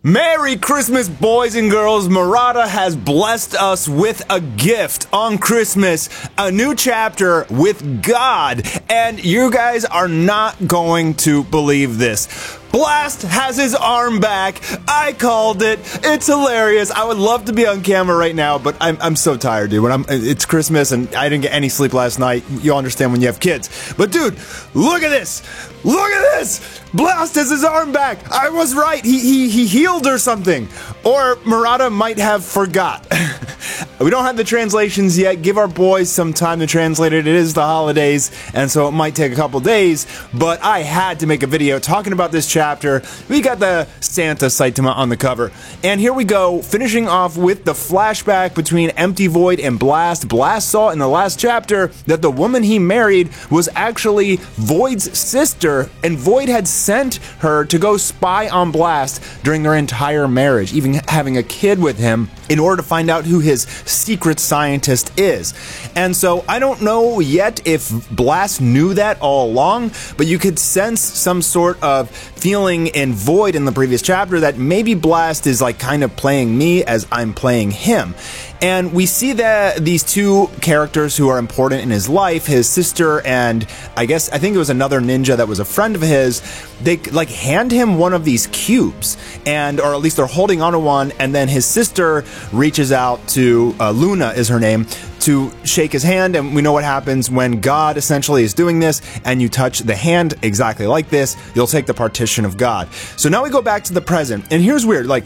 Merry Christmas, boys and girls. Murata has blessed us with a gift on Christmas, a new chapter with God, and you guys are not going to believe this. Blast has his arm back. I called it. It's hilarious. I would love to be on camera right now, but I'm so tired, dude. It's Christmas and I didn't get any sleep last night. You'll understand when you have kids. But dude, look at this. Look at this. Blast has his arm back. I was right. He healed or something. Or Murata might have forgot. We don't have the translations yet. Give our boys some time to translate it. It is the holidays, and so it might take a couple days, but I had to make a video talking about this chapter. We got the Santa Saitama on the cover. And here we go, finishing off with the flashback between Empty Void and Blast. Blast saw in the last chapter that the woman he married was actually Void's sister, and Void had sent her to go spy on Blast during their entire marriage, even having a kid with him in order to find out who his secret scientist is. And so I don't know yet if Blast knew that all along, but you could sense some sort of feeling in Void in the previous chapter that maybe Blast is like kind of playing me as I'm playing him. And we see that these two characters who are important in his life, his sister and I think it was another ninja that was a friend of his, they like hand him one of these cubes, and or at least they're holding onto one, and then his sister reaches out to Luna is her name, to shake his hand, and we know what happens when God essentially is doing this, and you touch the hand exactly like this, you'll take the partition of God. So now we go back to the present, and here's weird, like,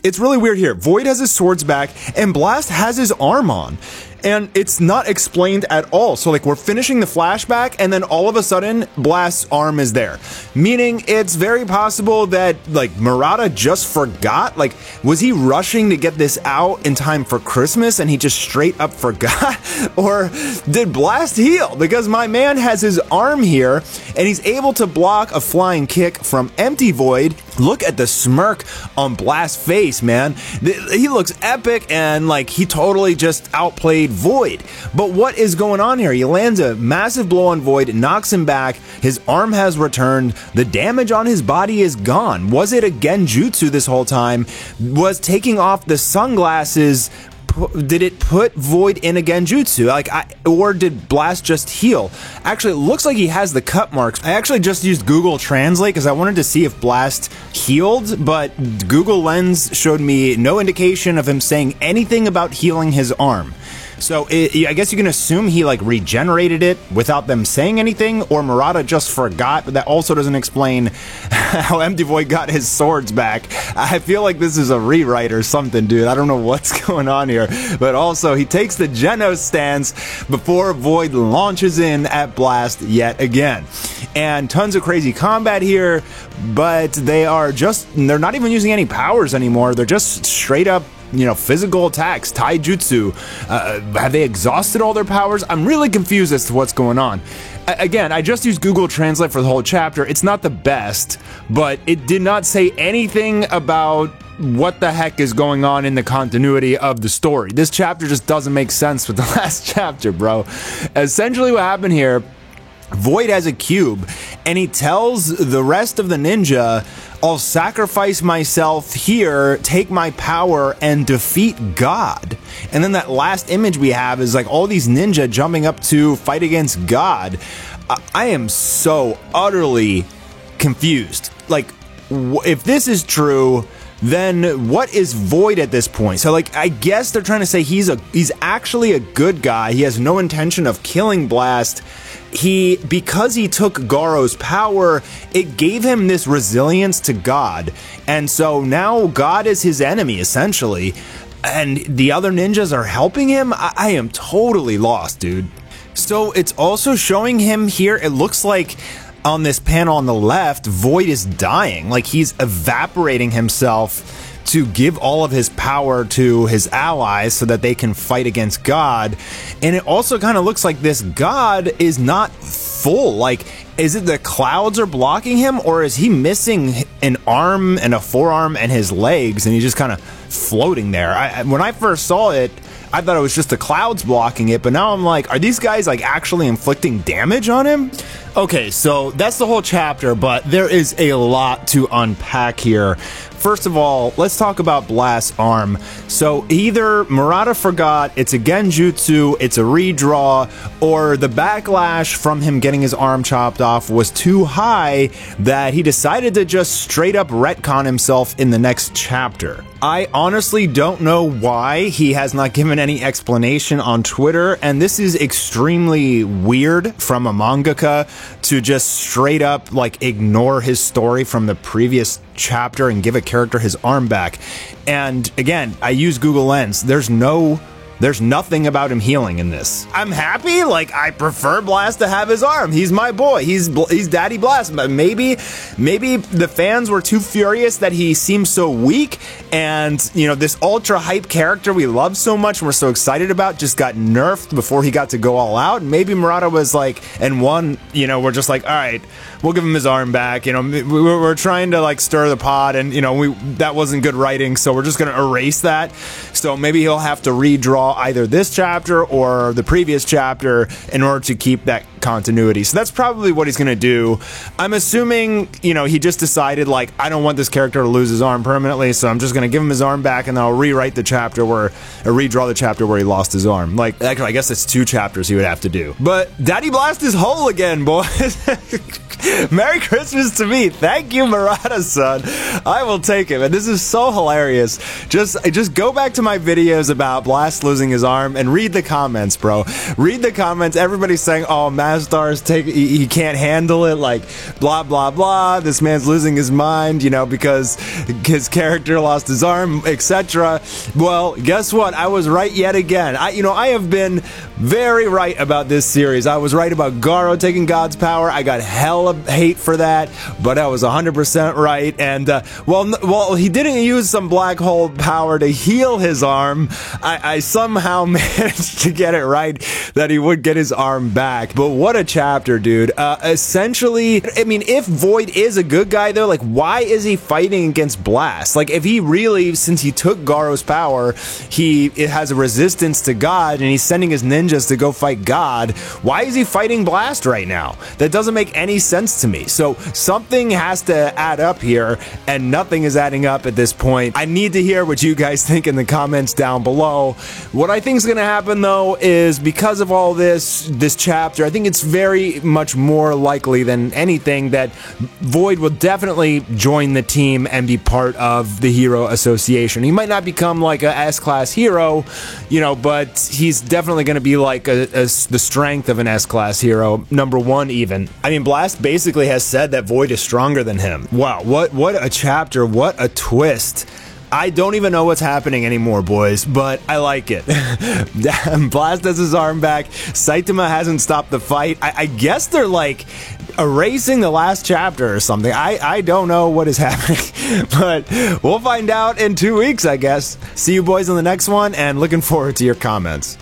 it's really weird here. Void has his swords back, and Blast has his arm on. And it's not explained at all. So like we're finishing the flashback and then all of a sudden Blast's arm is there. Meaning it's very possible that like Murata just forgot. Like was he rushing to get this out in time for Christmas and he just straight up forgot? Or did Blast heal? Because my man has his arm here and he's able to block a flying kick from Empty Void. Look at the smirk on Blast's face, man. He looks epic and like he totally just outplayed Void. But what is going on here? He lands a massive blow on Void, knocks him back, his arm has returned, the damage on his body is gone. Was it a genjutsu this whole time? Was taking off the sunglasses, did it put Void in a genjutsu? Or did Blast just heal? Actually, it looks like he has the cut marks. I actually just used Google Translate because I wanted to see if Blast healed, but Google Lens showed me no indication of him saying anything about healing his arm. So I guess you can assume he like regenerated it without them saying anything, or Murata just forgot, but that also doesn't explain how Empty Void got his swords back. I feel like this is a rewrite or something, dude. I don't know what's going on here. But also, he takes the Genos stance before Void launches in at Blast yet again. And tons of crazy combat here, but they're not even using any powers anymore. They're just straight up, you know, physical attacks, taijutsu. Have they exhausted all their powers? I'm really confused as to what's going on. Again, I just used Google Translate for the whole chapter. It's not the best, but it did not say anything about what the heck is going on in the continuity of the story. This chapter just doesn't make sense with the last chapter, bro. Essentially what happened here, Void has a cube, and he tells the rest of the ninja, I'll sacrifice myself here, take my power, and defeat God. And then that last image we have is like all these ninja jumping up to fight against God. I am so utterly confused. Like, if this is true, then what is Void at this point? So like, I guess they're trying to say he's actually a good guy. He has no intention of killing Blast. Because he took Garo's power, it gave him this resilience to God. And so now God is his enemy, essentially. And the other ninjas are helping him? I am totally lost, dude. So it's also showing him here, it looks like on this panel on the left, Void is dying. Like he's evaporating himself to give all of his power to his allies so that they can fight against God. And it also kind of looks like this God is not full. Like, is it the clouds are blocking him, or is he missing an arm and a forearm and his legs and he's just kind of floating there? When I first saw it, I thought it was just the clouds blocking it, but now I'm like, are these guys like actually inflicting damage on him? Okay, so that's the whole chapter, but there is a lot to unpack here. First of all, let's talk about Blast's arm. So either Murata forgot, it's a genjutsu, it's a redraw, or the backlash from him getting his arm chopped off was too high that he decided to just straight up retcon himself in the next chapter. I honestly don't know why he has not given any explanation on Twitter, and this is extremely weird from a mangaka to just straight up like ignore his story from the previous chapter and give a character his arm back. And again, I use Google Lens. There's nothing about him healing in this. I'm happy, like, I prefer Blast to have his arm. He's my boy. He's Daddy Blast. But maybe the fans were too furious that he seems so weak, and, you know, this ultra hype character we love so much and we're so excited about just got nerfed before he got to go all out. And maybe Murata was like, and one, you know, we're just like, all right, we'll give him his arm back. You know, we're trying to, like, stir the pot, and, you know, that wasn't good writing, so we're just gonna erase that. So maybe he'll have to redraw either this chapter or the previous chapter in order to keep that continuity. So that's probably what he's gonna do. I'm assuming, you know, he just decided, like, I don't want this character to lose his arm permanently, so I'm just gonna give him his arm back, and then I'll rewrite the chapter or redraw the chapter where he lost his arm. Like, actually, I guess it's 2 chapters he would have to do. But Daddy Blast is whole again, boys. Merry Christmas to me. Thank you, Murata-san. I will take it. And this is so hilarious. Just go back to my videos about Blast losing his arm and read the comments, bro. Read the comments. Everybody's saying, oh, Mastar's he can't handle it, like, blah, blah, blah. This man's losing his mind, you know, because his character lost his arm, etc. Well, guess what? I was right yet again. I have been very right about this series. I was right about Garo taking God's power. I got hella hate for that, but I was 100% right. And well, he didn't use some black hole power to heal his arm. I somehow managed to get it right that he would get his arm back. But what a chapter, dude. Essentially, I mean, if Void is a good guy though, like, why is he fighting against Blast? Like, if he really, since he took Garo's power, it has a resistance to God, and he's sending his ninjas to go fight God, why is he fighting Blast right now? That doesn't make any sense to me. So something has to add up here, and nothing is adding up at this point. I need to hear what you guys think in the comments down below. What I think is going to happen though is, because of all this chapter, I think it's very much more likely than anything that Void will definitely join the team and be part of the Hero Association. He might not become like a S-class hero, you know, but he's definitely going to be like the strength of an S-class hero, #1 even. I mean, Blast basically has said that Void is stronger than him. Wow, what a chapter, what a twist. I don't even know what's happening anymore, boys, but I like it. Blast has his arm back. Saitama hasn't stopped the fight. I guess they're like erasing the last chapter or something. I don't know what is happening, but we'll find out in 2 weeks, I guess. See you boys on the next one, and looking forward to your comments.